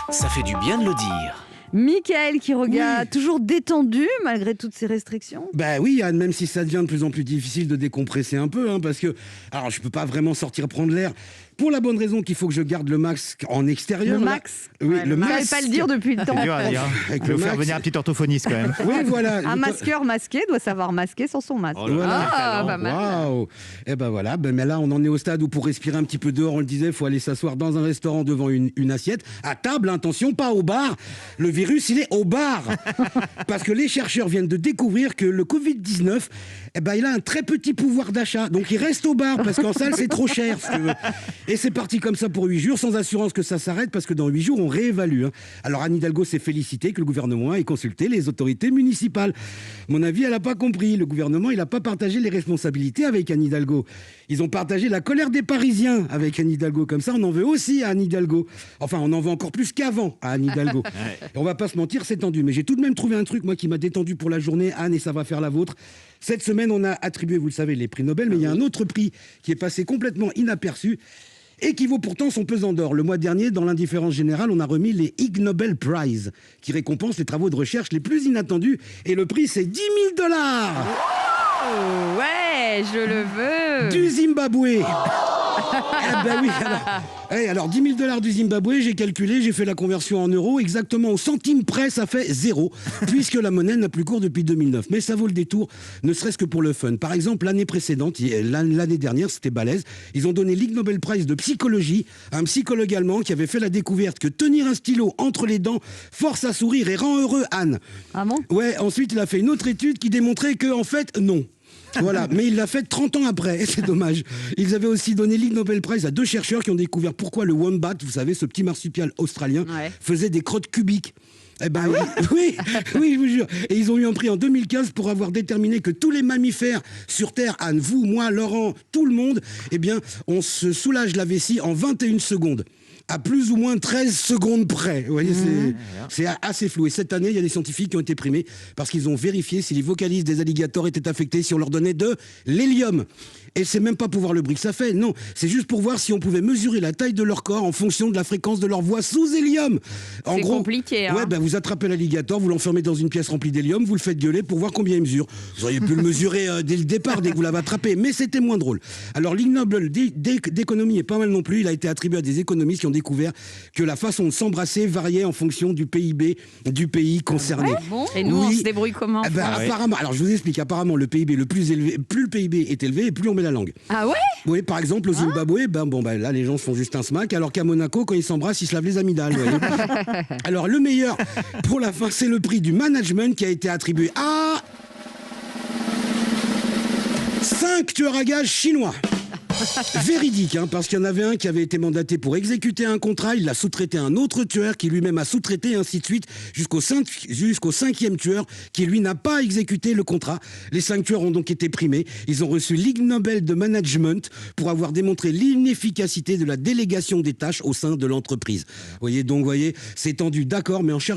Ça fait du bien de le dire. Mickaël qui regarde toujours détendu malgré toutes ces restrictions. Bah oui, Anne, même si ça devient de plus en plus difficile de décompresser un peu, parce que alors je peux pas vraiment sortir prendre l'air. Pour la bonne raison qu'il faut que je garde le masque en extérieur. Le max. Oui, Ouais, le vous masque. savez pas le dire depuis le temps. C'est dur à dire. Avec Je vais le vous faire max. venir un petit orthophoniste quand même. Oui, voilà. Un masqueur masqué doit savoir masquer sans son masque. Oh là là, Voilà. Ah, pas mal. Waouh. Et ben voilà, mais là on en est au stade où pour respirer un petit peu dehors, on le disait, il faut aller s'asseoir dans un restaurant devant une assiette, à table, attention, pas au bar. Le virus, il est au bar. Parce que les chercheurs viennent de découvrir que le Covid-19, il a un très petit pouvoir d'achat. Donc il reste au bar, parce qu'en salle, c'est trop cher, si tu veux. Et c'est parti comme ça pour 8 jours, sans assurance que ça s'arrête, parce que dans 8 jours, on réévalue. Alors Anne Hidalgo s'est félicitée que le gouvernement ait consulté les autorités municipales. À mon avis, elle n'a pas compris. Le gouvernement, il n'a pas partagé les responsabilités avec Anne Hidalgo. Ils ont partagé la colère des Parisiens avec Anne Hidalgo. Comme ça, on en veut aussi à Anne Hidalgo. Enfin, on en veut encore plus qu'avant à Anne Hidalgo. Et on va pas se mentir, c'est tendu. Mais j'ai tout de même trouvé un truc, moi, qui m'a détendu pour la journée, Anne, et ça va faire la vôtre. Cette semaine, on a attribué, vous le savez, les prix Nobel, mais il y a un autre prix qui est passé complètement inaperçu et qui vaut pourtant son pesant d'or. Le mois dernier, dans l'indifférence générale, on a remis les Ig Nobel Prize, qui récompensent les travaux de recherche les plus inattendus. Et le prix, c'est 10 000 $. Oh, ouais, je le veux. Du Zimbabwe. Ah ben oui, alors 10 000 $ du Zimbabwe, j'ai calculé, j'ai fait la conversion en euros, exactement au centime près, ça fait 0, puisque la monnaie n'a plus cours depuis 2009. Mais ça vaut le détour, ne serait-ce que pour le fun. Par exemple, l'année précédente, l'année dernière, c'était balèze, ils ont donné l'Ig Nobel Prize de psychologie à un psychologue allemand qui avait fait la découverte que tenir un stylo entre les dents force à sourire et rend heureux Anne. Ah bon ? Ouais, ensuite il a fait une autre étude qui démontrait que, en fait, non. Voilà, mais il l'a fait 30 ans après, c'est dommage. Ils avaient aussi donné l'Ig Nobel Prize à 2 chercheurs qui ont découvert pourquoi le wombat, vous savez, ce petit marsupial australien, faisait des crottes cubiques. Eh ben oui, je vous jure. Et ils ont eu un prix en 2015 pour avoir déterminé que tous les mammifères sur Terre, Anne, vous, moi, Laurent, tout le monde, eh bien, on se soulage la vessie en 21 secondes. À plus ou moins 13 secondes près. Vous voyez, c'est assez flou. Et cette année, il y a des scientifiques qui ont été primés parce qu'ils ont vérifié si les vocalises des alligators étaient affectés, si on leur donnait de l'hélium. Et c'est même pas pour voir le bruit que ça fait, non. C'est juste pour voir si on pouvait mesurer la taille de leur corps en fonction de la fréquence de leur voix sous hélium. C'est compliqué, hein. Ouais, vous attrapez l'alligator, vous l'enfermez dans une pièce remplie d'hélium, vous le faites gueuler pour voir combien il mesure. Vous auriez pu le mesurer dès le départ, dès que vous l'avez attrapé, mais c'était moins drôle. Alors, l'Ig Nobel d'économie est pas mal non plus. Il a été attribué à des économistes qui ont découvert que la façon de s'embrasser variait en fonction du PIB du pays concerné. Bon. Et nous, on se débrouille comment ? Apparemment, alors je vous explique, apparemment le PIB le plus élevé, plus le PIB est élevé, plus on met la langue. Ah ouais ? Oui, par exemple, au Zimbabwe, là les gens se font juste un smack, alors qu'à Monaco, quand ils s'embrassent, ils se lavent les amygdales. Vous voyez. Alors le meilleur pour la fin, c'est le prix du management qui a été attribué à 5 tueurs à gages chinois. Véridique, parce qu'il y en avait un qui avait été mandaté pour exécuter un contrat, il l'a sous-traité à un autre tueur qui lui-même a sous-traité, et ainsi de suite, jusqu'au 5e tueur qui lui n'a pas exécuté le contrat. Les 5 tueurs ont donc été primés. Ils ont reçu l'Ig Nobel de management pour avoir démontré l'inefficacité de la délégation des tâches au sein de l'entreprise. Vous voyez, c'est tendu, d'accord, mais en cherchant